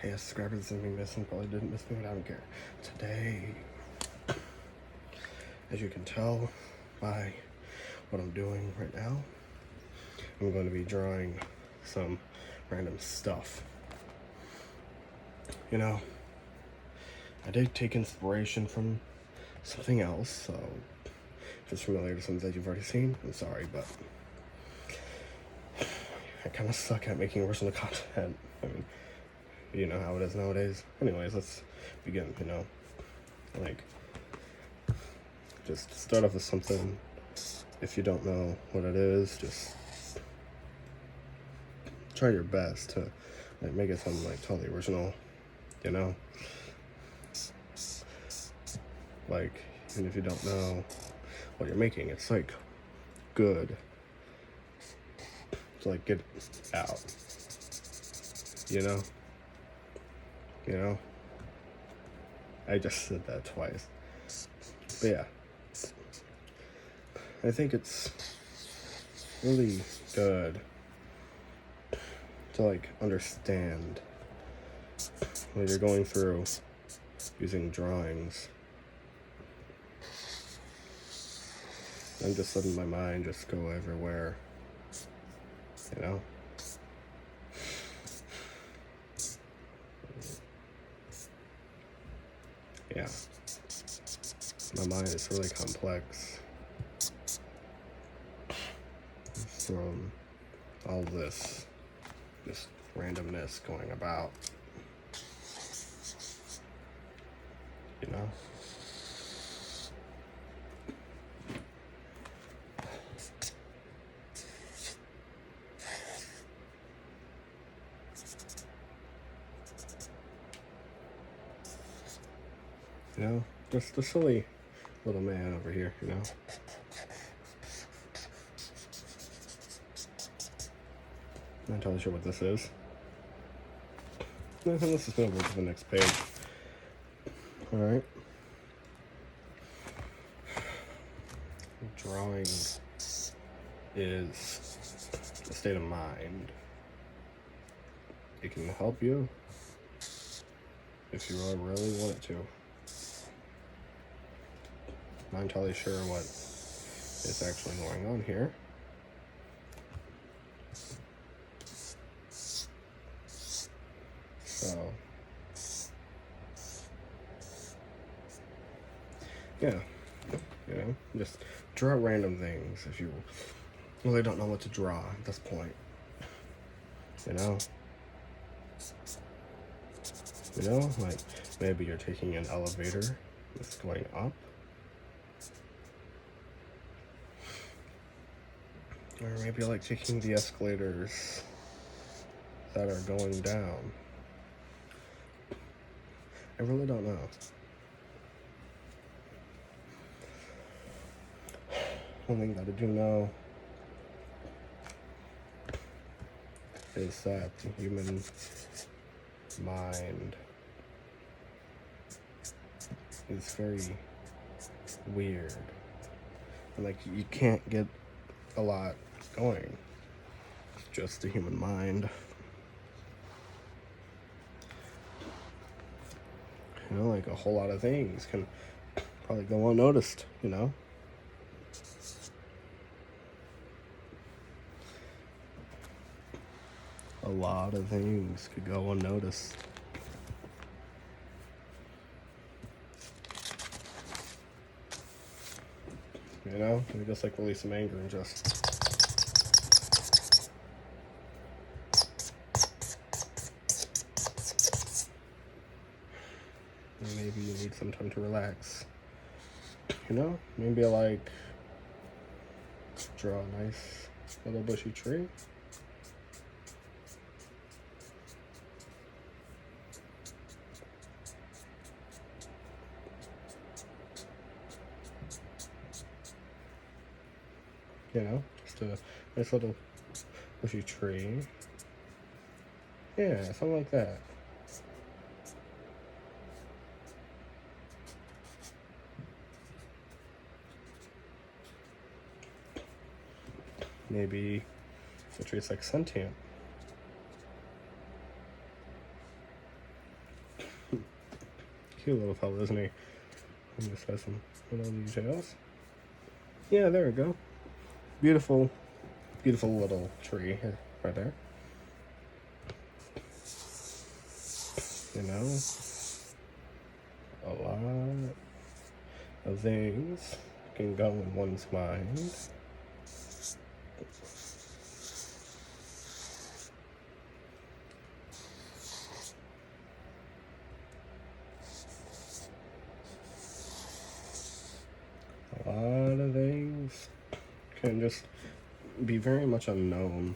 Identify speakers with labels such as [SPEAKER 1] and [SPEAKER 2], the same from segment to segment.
[SPEAKER 1] Hey, subscribers didn't mean this and probably didn't miss me, but I don't care. Today, as you can tell by what I'm doing right now, I'm going to be drawing some random stuff. You know, I did take inspiration from something else, so if it's familiar to something that you've already seen, I'm sorry, but I kind of suck at making original content. I mean, you know how it is nowadays. Anyways, let's begin, like, just start off with something. If you don't know what it is, just try your best to like make it something like totally original, you know? Like, even if you don't know what you're making, it's like good to like get out, you know? I just said that twice. But yeah, I think it's really good to like understand when you're going through using drawings and just letting my mind just go everywhere, you know? Yeah. My mind is really complex from all this just randomness going about, you know? Just a silly little man over here, you know? I'm not entirely sure what this is. Let's just move over to the next page. Alright. Drawing is a state of mind. It can help you if you really want it to. Not entirely sure what is actually going on here. So, yeah, just draw random things if you really don't know what to draw at this point. Like maybe you're taking an elevator that's going up, or maybe like taking the escalators that are going down. I really don't know. One thing that I do know is that the human mind is very weird. And like you can't get a lot going. It's just the human mind. Like a whole lot of things can probably go unnoticed, A lot of things could go unnoticed. Maybe just like release some anger and just maybe you need some time to relax. Maybe like draw a nice little bushy tree. Just a nice little bushy tree. Yeah, something like that. Maybe the tree's like sentient. Cute little fellow, isn't he? And this has some little details. Yeah, there we go. Beautiful, beautiful little tree right there. You know, a lot of things can go in one's mind. A lot of things can just be very much unknown.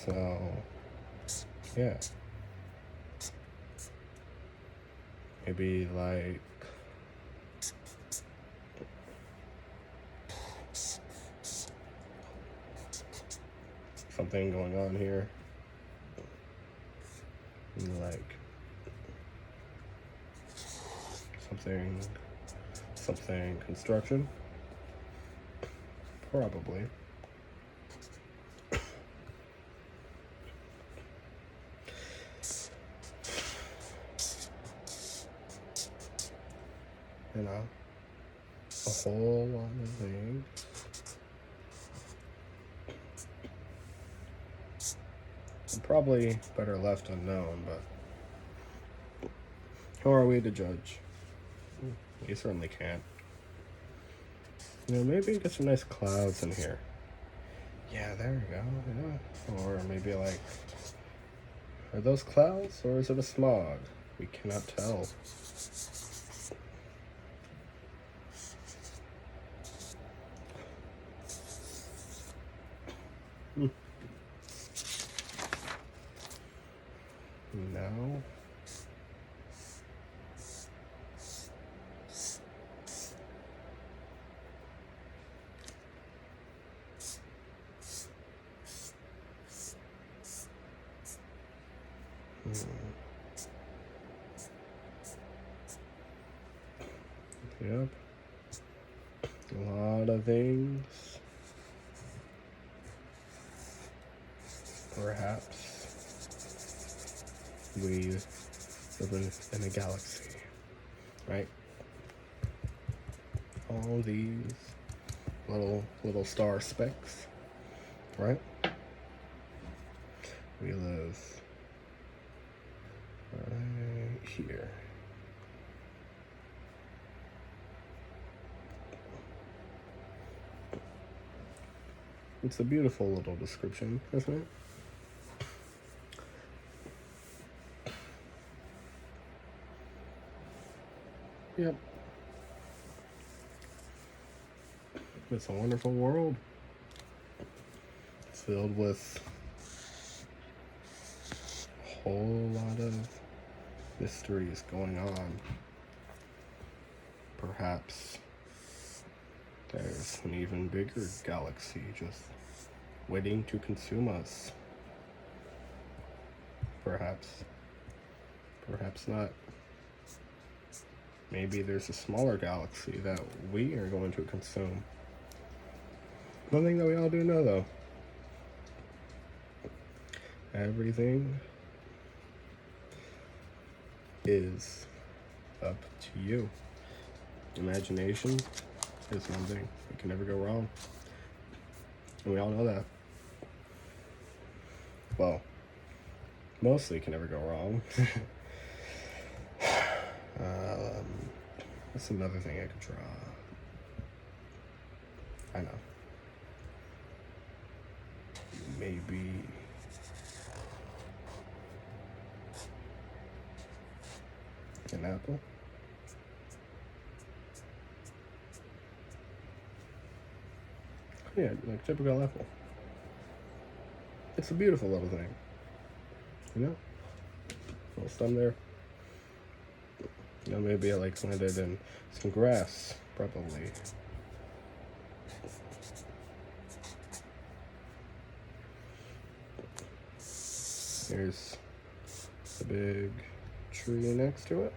[SPEAKER 1] So, yeah. Maybe like something going on here. Like something construction. Probably. You know, a whole lot of things. Probably better left unknown, but who are we to judge? We certainly can't. You know, maybe get some nice clouds in here. Yeah, there we go. Yeah. Or maybe like, are those clouds or is it a smog? We cannot tell. No. Yep. A lot of things. Perhaps we live in a galaxy, right? All these little star specks, right? We live right here. It's a beautiful little description, isn't it? Yep. It's a wonderful world filled with a whole lot of mysteries going on. Perhaps there's an even bigger galaxy just waiting to consume us. Perhaps not. Maybe there's a smaller galaxy that we are going to consume. One thing that we all do know, though, everything is up to you. Imagination is one thing. It can never go wrong. And we all know that. Well, mostly can never go wrong. That's another thing I could draw. I know. Maybe an apple. Yeah, like typical apple. It's a beautiful little thing. You know? Little stem there. You know, maybe I like planted in some grass, probably. Here's the big tree next to it.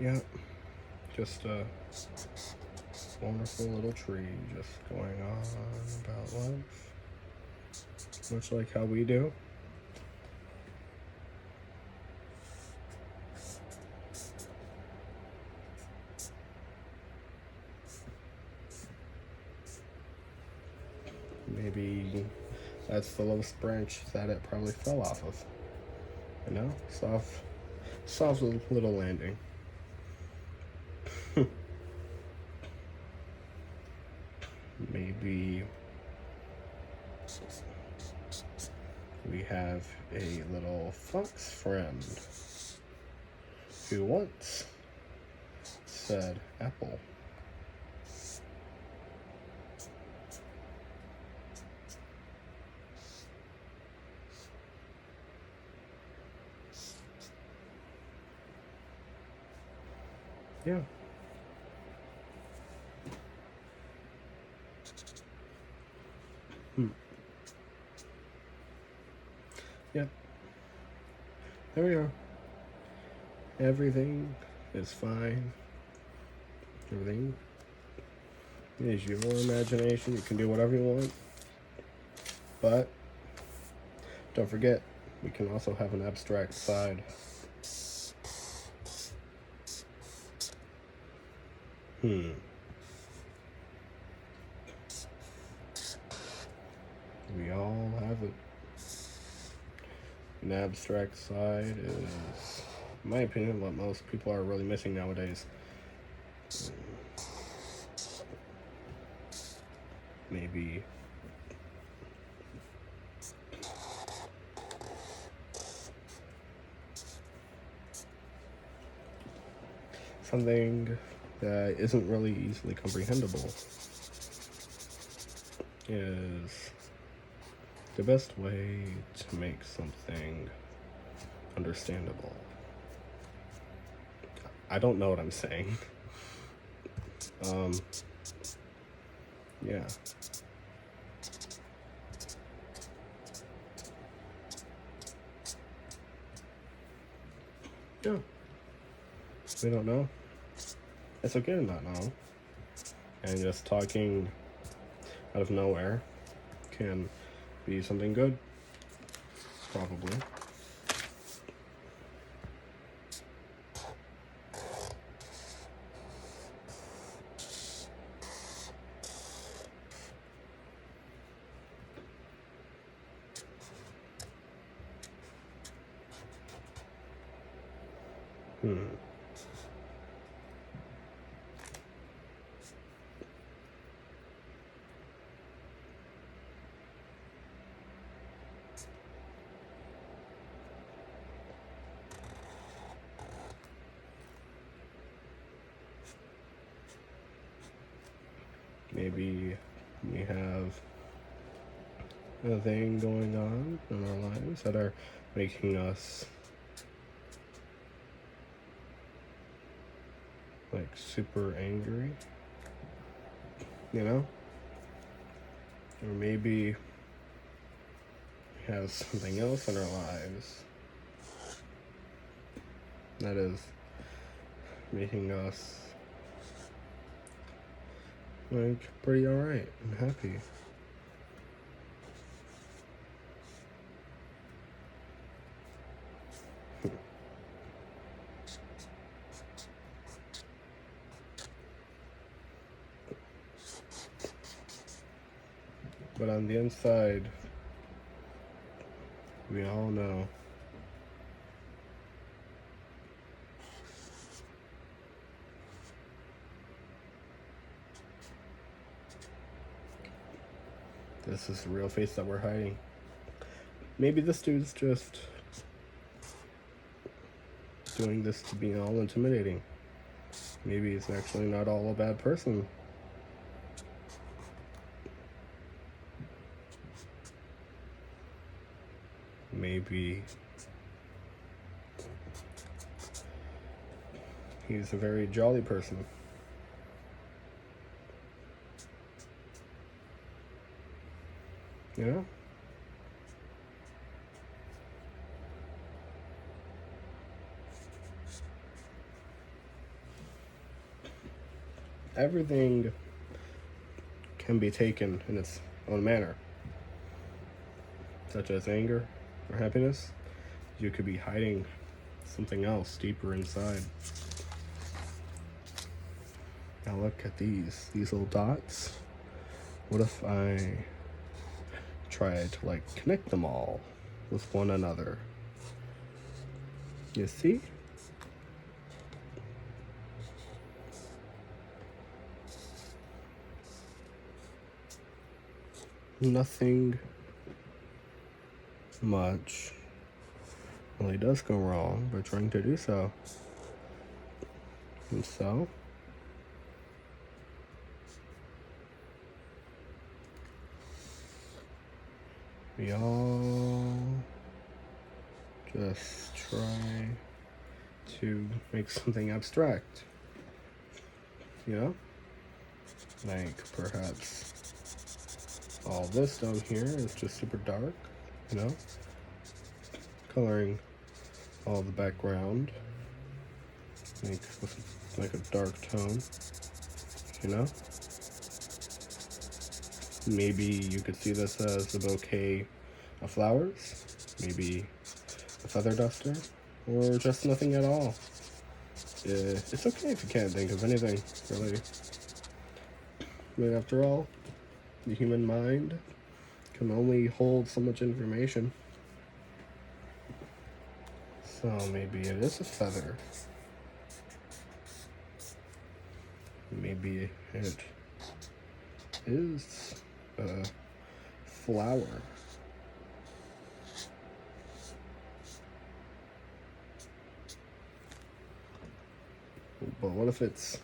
[SPEAKER 1] Yeah, just a wonderful little tree just going on about life, much like how we do. Maybe that's the lowest branch that it probably fell off of. You know, soft little landing. Maybe we have a little fox friend who once said apple. Yeah. Yep. There we are. Everything is fine. Everything is your imagination. You can do whatever you want. But don't forget, we can also have an abstract side. We all have it. An abstract side is, in my opinion, what most people are really missing nowadays. Maybe something that isn't really easily comprehensible is the best way to make something understandable. I don't know what I'm saying. Yeah. Yeah. We don't know. It's okay to not know. And just talking out of nowhere can be something good. Probably. Maybe we have a thing going on in our lives that are making us like super angry, you know? Or maybe we have something else in our lives that is making us like pretty alright and happy. But on the inside, we all know this is the real face that we're hiding. Maybe this dude's just doing this to be all intimidating. Maybe he's actually not all a bad person. Maybe he's a very jolly person. You know? everything can be taken in its own manner, such as anger or happiness. You could be hiding something else deeper inside. Now look at these little dots. What if I try to like connect them all with one another? You see? Nothing much really does go wrong by trying to do so. And so, we all just try to make something abstract, you know? Like perhaps all this down here is just super dark, you know? Coloring all the background like a dark tone, you know? Maybe you could see this as a bouquet of flowers, maybe a feather duster, or just nothing at all. It's okay if you can't think of anything, really. But after all, the human mind can only hold so much information. So maybe it is a feather. Maybe it is a flower. But what if it's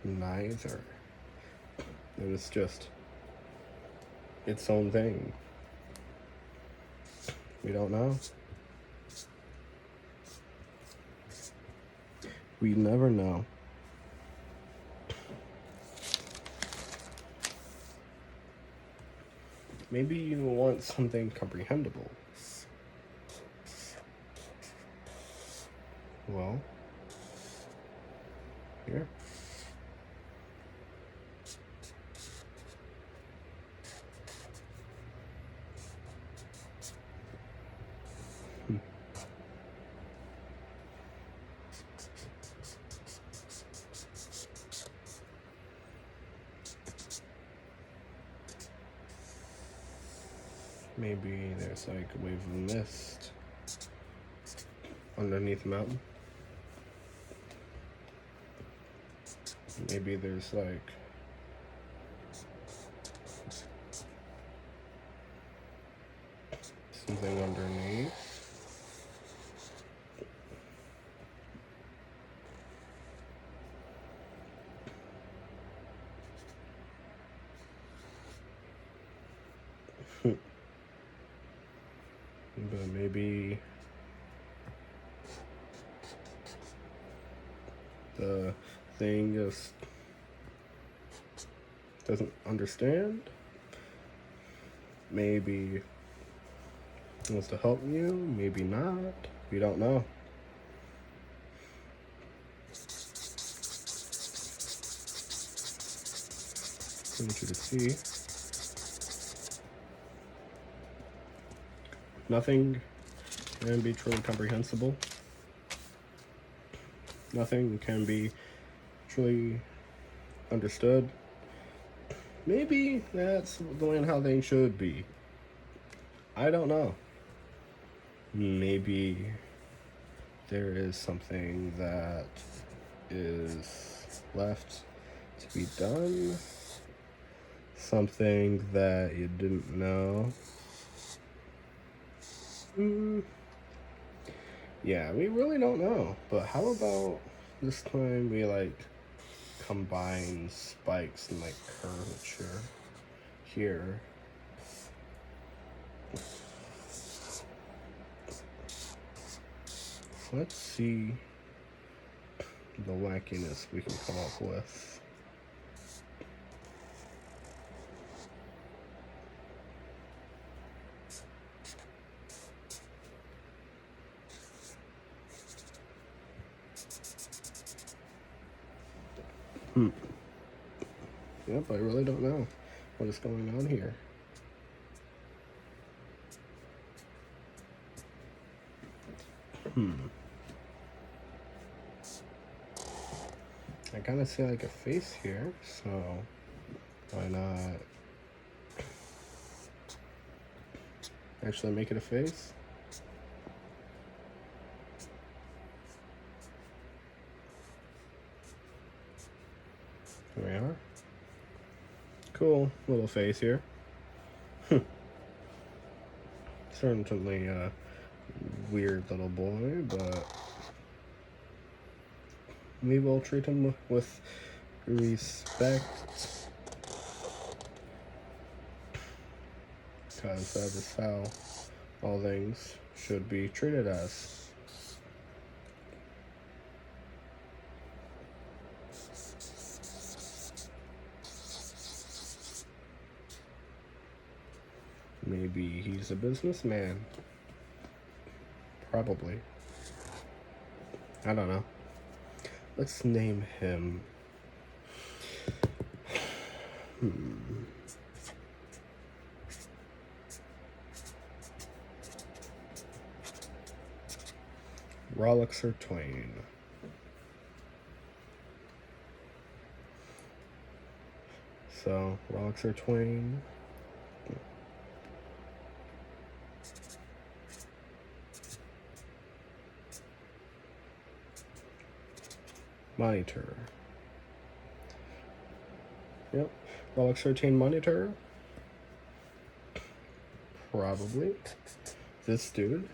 [SPEAKER 1] neither? And it's just its own thing. We don't know. We never know. Maybe you want something comprehensible. Well, here. Maybe there's like a wave of mist underneath the mountain. Maybe there's like something underneath. But maybe the thing just doesn't understand. Maybe it wants to help you, maybe not. We don't know. I want you to see. Nothing can be truly comprehensible. Nothing can be truly understood. Maybe that's the way and how things should be. I don't know. Maybe there is something that is left to be done. Something that you didn't know. Yeah, we really don't know. But how about this time we like combine spikes and like curvature here? Let's see the wackiness we can come up with. Yep, I really don't know what is going on here. I kind of see like a face here, so why not actually make it a face? Here we are. Cool little face here. Certainly a weird little boy, but we will treat him with respect, because that is how all things should be treated as. Maybe he's a businessman. Probably. I don't know. Let's name him. Rolixer Twain. So, Rolixer Twain. Monitor. Yep. Rolixer Twain monitor. Probably. This dude.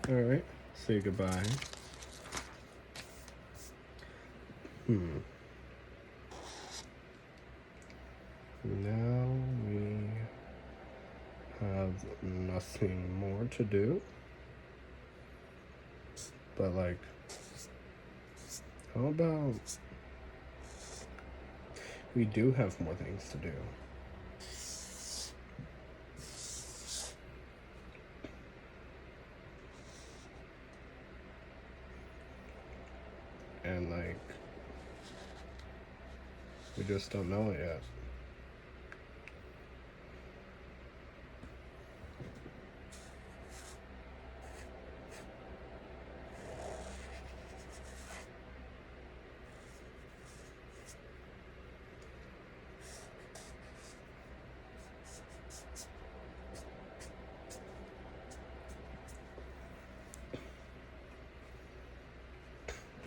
[SPEAKER 1] Alright. Say goodbye. Now we have nothing more to do. But like, how about we do have more things to do? And like, we just don't know it yet.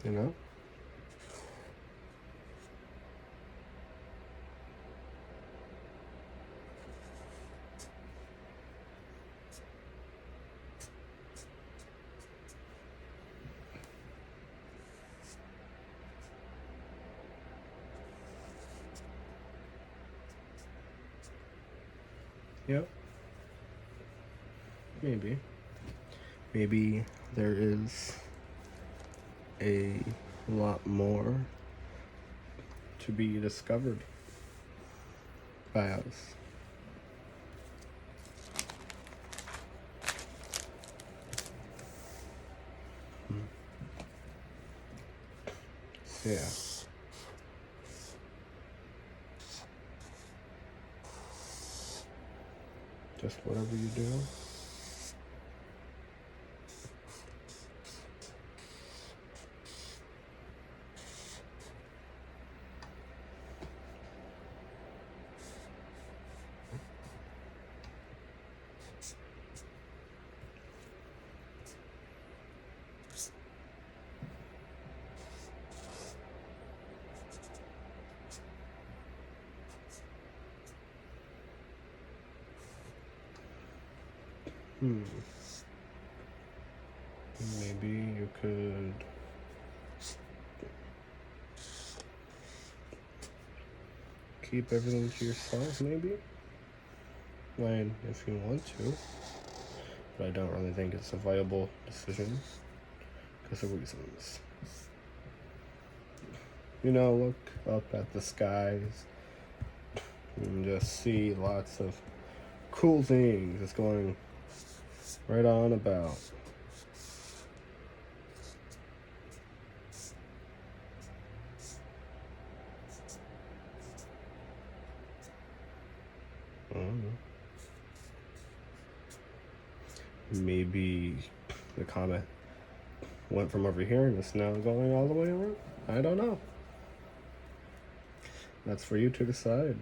[SPEAKER 1] You know? Yep. Maybe. Maybe there is a lot more to be discovered by us. So yeah. Just whatever you do, maybe you could keep everything to yourself, maybe? Like, if you want to. But I don't really think it's a viable decision because of reasons. You know, look up at the skies and just see lots of cool things that's going right on about. I don't know. Maybe the comet went from over here and it's now going all the way around. I don't know. That's for you to decide.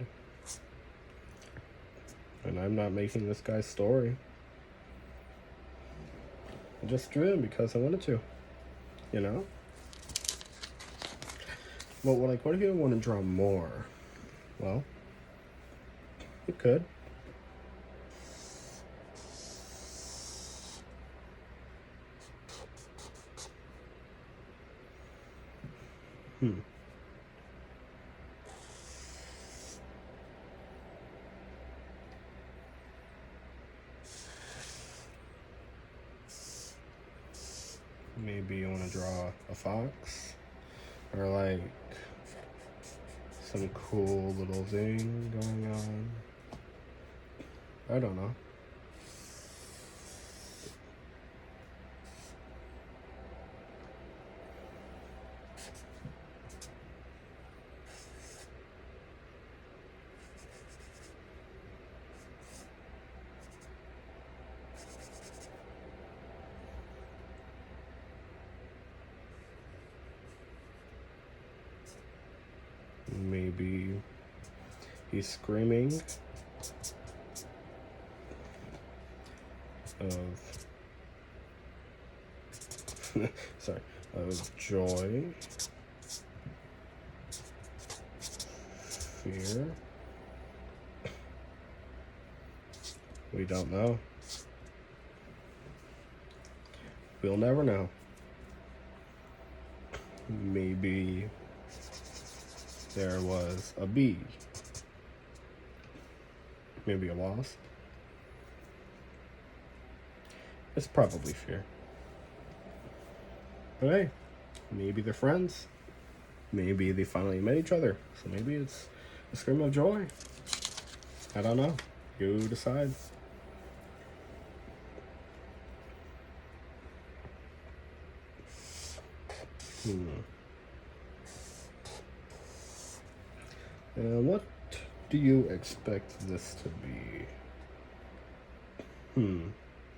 [SPEAKER 1] And I'm not making this guy's story. I just drew him because I wanted to. You know? But what if you want to draw more? Well, you could. Maybe you want to draw a fox, or like some cool little thing going on. I don't know. Maybe he's screaming of sorry, of joy, fear. We don't know. We'll never know. Maybe there was a bee. Maybe a wasp. It's probably fear. But hey, maybe they're friends. Maybe they finally met each other. So maybe it's a scream of joy. I don't know. You decide. What do you expect this to be?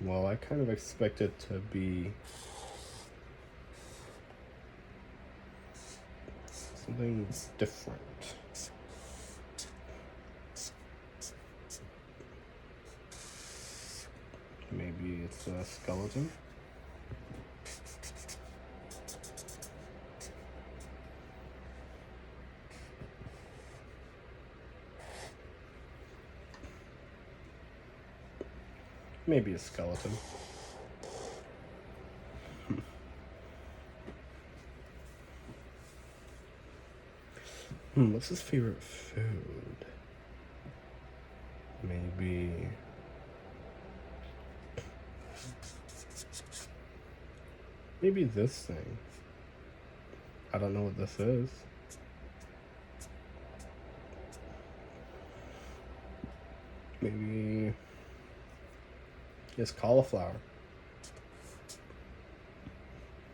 [SPEAKER 1] Well, I kind of expect it to be something different. Maybe it's a skeleton. Maybe a skeleton. What's his favorite food? Maybe this thing. I don't know what this is. Maybe it's cauliflower.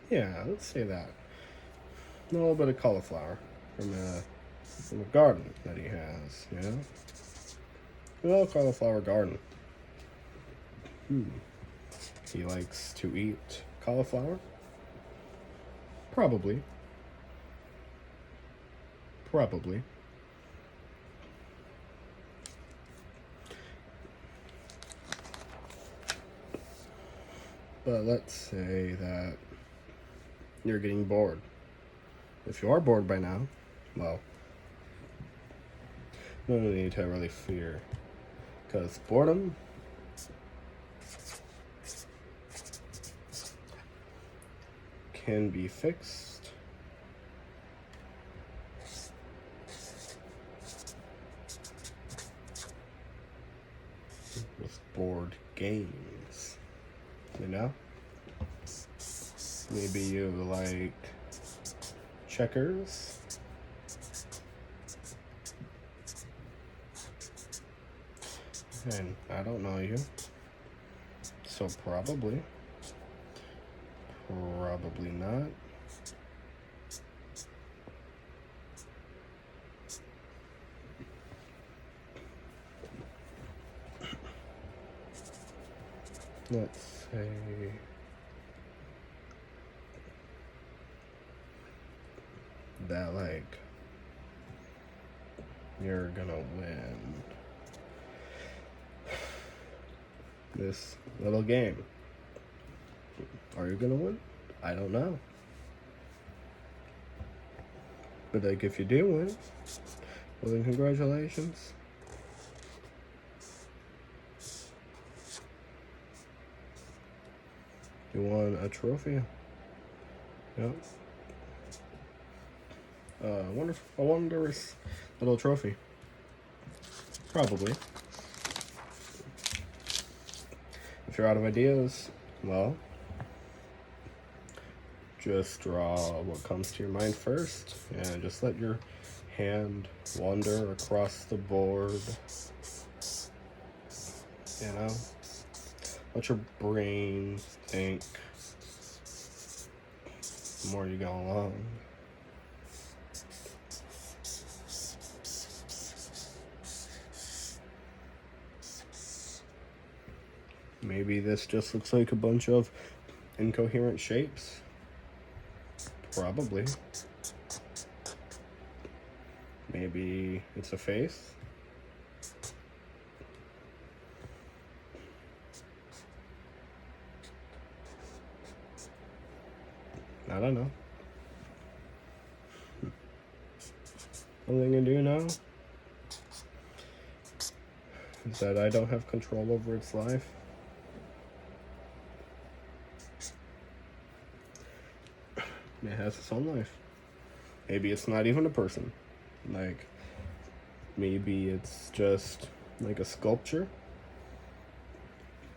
[SPEAKER 1] Yeah, let's say that. A little bit of cauliflower from a garden that he has, you know? A little cauliflower garden. He likes to eat cauliflower? Probably. But let's say that you're getting bored. If you are bored by now, well, no need to really fear. Because boredom can be fixed with board games, you know? Maybe you like checkers. And I don't know you, so probably not. let's say that, like, you're gonna win this little game. Are you gonna win? I don't know. But like, if you do win, well then congratulations. You won a trophy. Yep. A wondrous little trophy. Probably. If you're out of ideas, well, just draw what comes to your mind first, and just let your hand wander across the board. You know? Let your brain think the more you go along. Maybe this just looks like a bunch of incoherent shapes. Probably. Maybe it's a face. I don't know. One thing I do know is that I don't have control over its life. It has its own life. Maybe it's not even a person. Like, maybe it's just like a sculpture.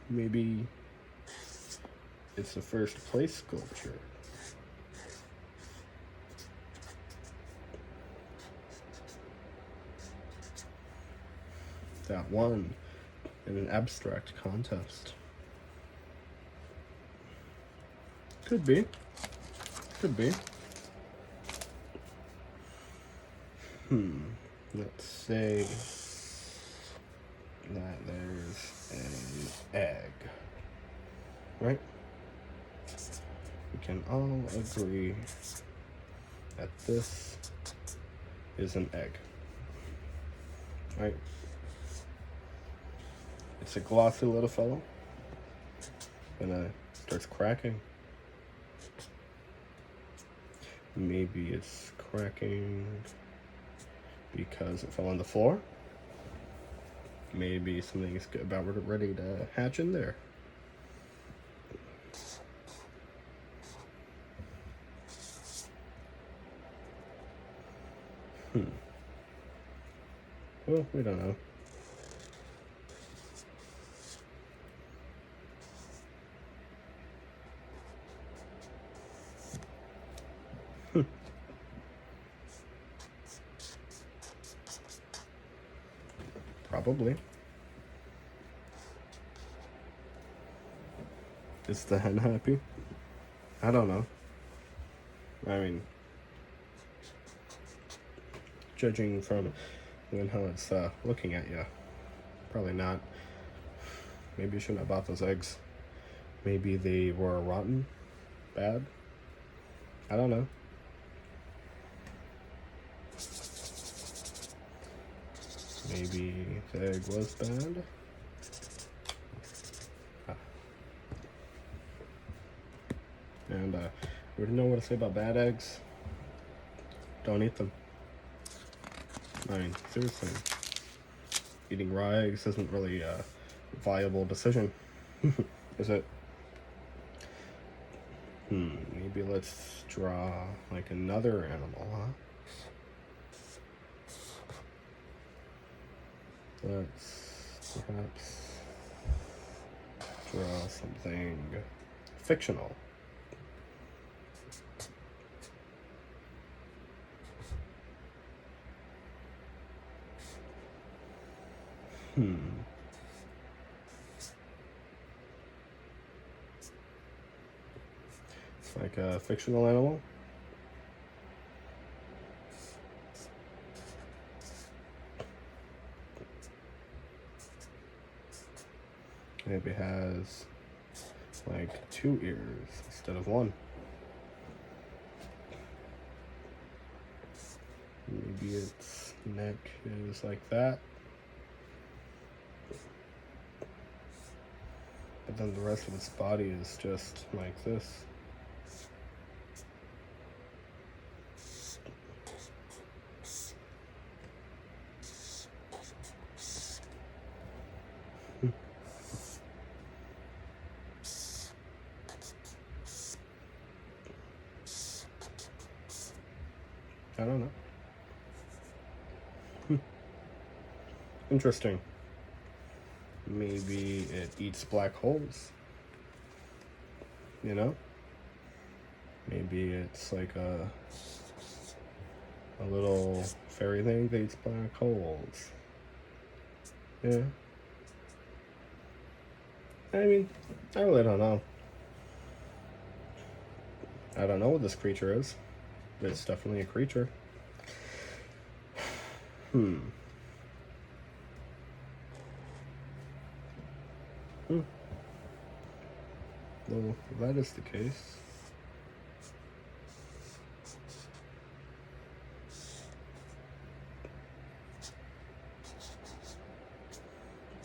[SPEAKER 1] Maybe it's a first place sculpture. That won in an abstract contest. Could be. Could be. Let's say that there's an egg, right? We can all agree that this is an egg, right? It's a glossy little fellow, and it starts cracking. Maybe it's cracking because it fell on the floor. Maybe something's about ready to hatch in there. Well, we don't know. Probably. Is the hen happy? I don't know. I mean, judging from how it's looking at you, probably not. Maybe you shouldn't have bought those eggs. Maybe they were rotten, bad. I don't know. Maybe the egg was bad. And we know what to say about bad eggs. Don't eat them. I mean, seriously. Eating raw eggs isn't really a viable decision, is it? Maybe let's draw like another animal, huh? Let's perhaps draw something fictional. It's like a fictional animal. Maybe has like 2 ears instead of 1. Maybe its neck is like that. But then the rest of its body is just like this. I don't know. Interesting. Maybe it eats black holes. You know? Maybe it's like a little fairy thing that eats black holes. Yeah. I mean, I really don't know. I don't know what this creature is. But it's definitely a creature. Well, if that is the case,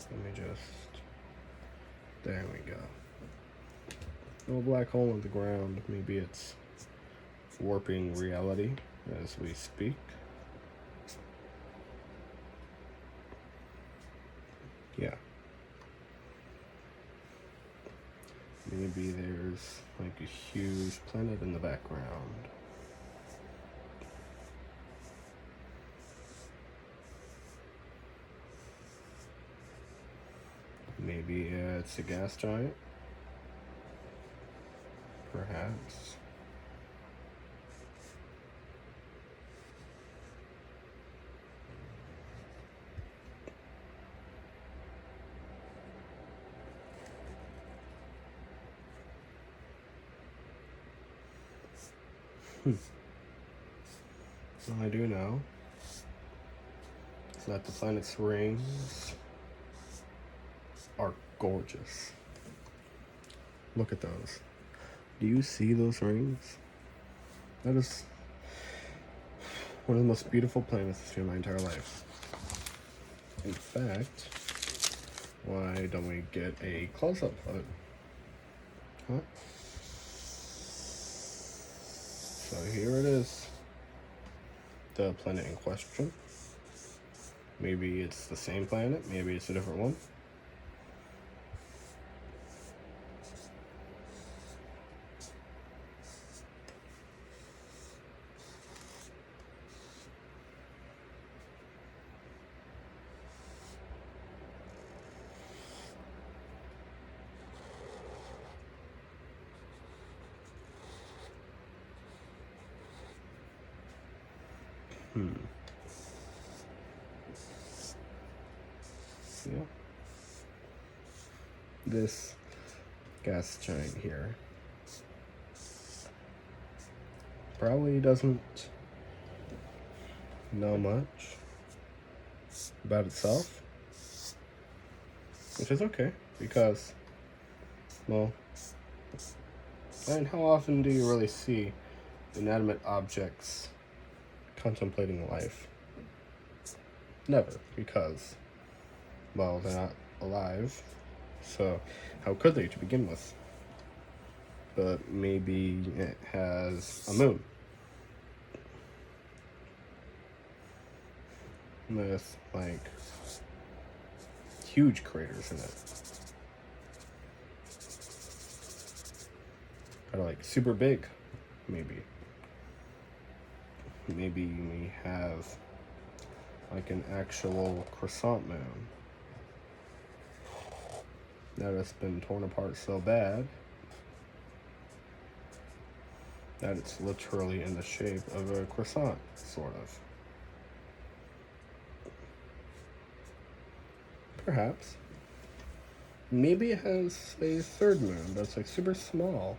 [SPEAKER 1] let me just, there we go. Little black hole in the ground. Maybe it's warping reality as we speak. Yeah. Maybe there's like a huge planet in the background. Maybe it's a gas giant. Perhaps. All I do know is that the planet's rings are gorgeous. Look at those. Do you see those rings? That is one of the most beautiful planets I've seen in my entire life. In fact, why don't we get a close-up of it? Huh? So here it is. The planet in question. Maybe it's the same planet, maybe it's a different one. Yeah. This gas giant here probably doesn't know much about itself, which is okay because, well, and how often do you really see inanimate objects contemplating life? Never, because, well, they're not alive, so how could they to begin with? But maybe it has a moon with, like, huge craters in it. Or, like, super big, maybe. Maybe we have, like, an actual croissant moon that has been torn apart so bad that it's literally in the shape of a croissant, sort of. Perhaps. Maybe it has a third moon that's like super small.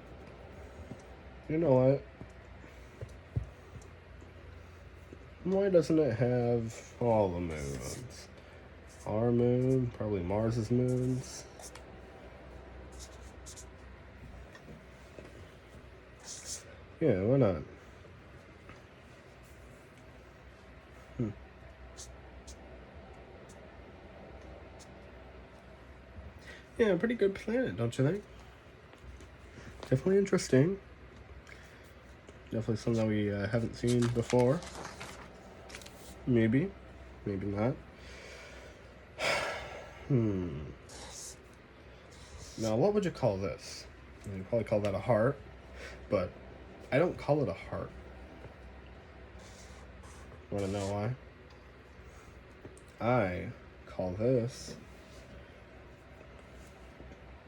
[SPEAKER 1] You know what? Why doesn't it have all the moons? Our moon, probably Mars's moons. Yeah, why not? Yeah, pretty good planet, don't you think? Definitely interesting. Definitely something that we haven't seen before. Maybe. Maybe not. Now, what would you call this? You'd probably call that a heart, but I don't call it a heart. Want to know why? I call this,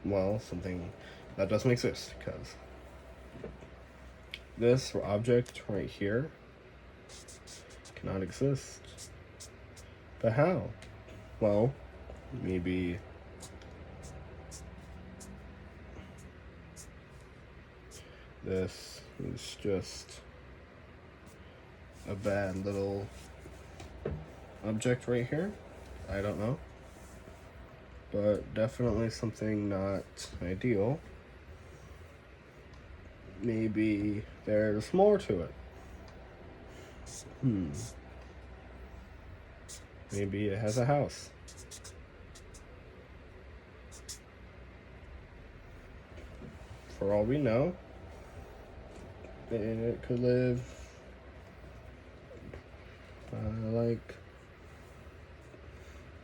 [SPEAKER 1] well, something that doesn't exist, because this object right here cannot exist. But how? Well, maybe this is just a bad little object right here. I don't know. But definitely something not ideal. Maybe there's more to it. Maybe it has a house. For all we know, it could live like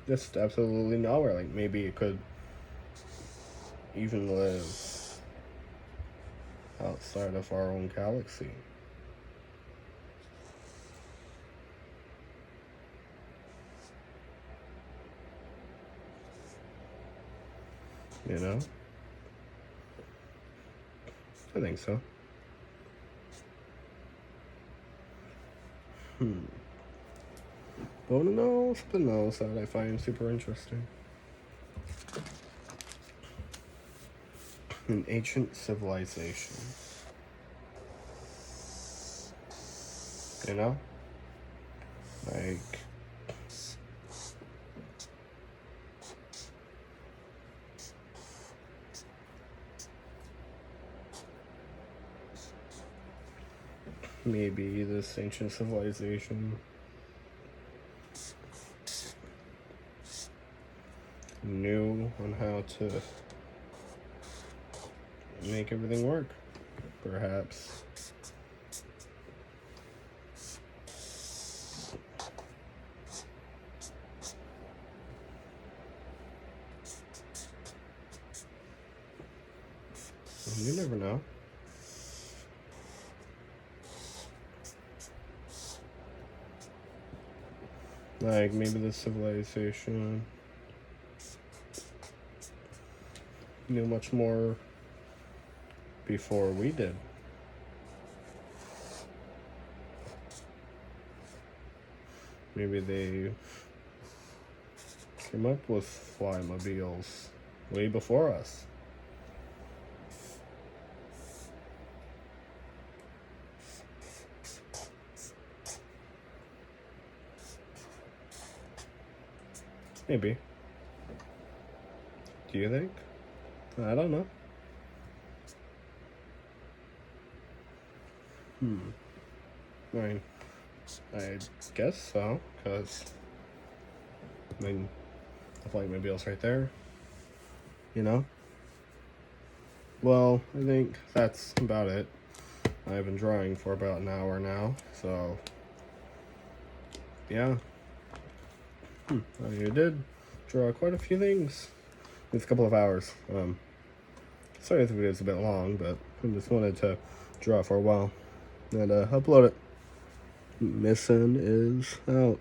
[SPEAKER 1] just absolutely nowhere. Like maybe it could even live outside of our own galaxy. You know? I think so. But wanna know something else that I find super interesting? An ancient civilization. You know? Like maybe this ancient civilization knew on how to make everything work, perhaps. You never know. Like maybe the civilization knew much more before we did. Maybe they came up with flymobiles way before us. Maybe. Do you think? I don't know. I mean, I guess so, because, I mean, the flymobile's right there, you know? Well, I think that's about it. I've been drawing for about an hour now, so, yeah. I did draw quite a few things. It's a couple of hours. Sorry if the video's a bit long, but I just wanted to draw for a while and upload it. Missin is out.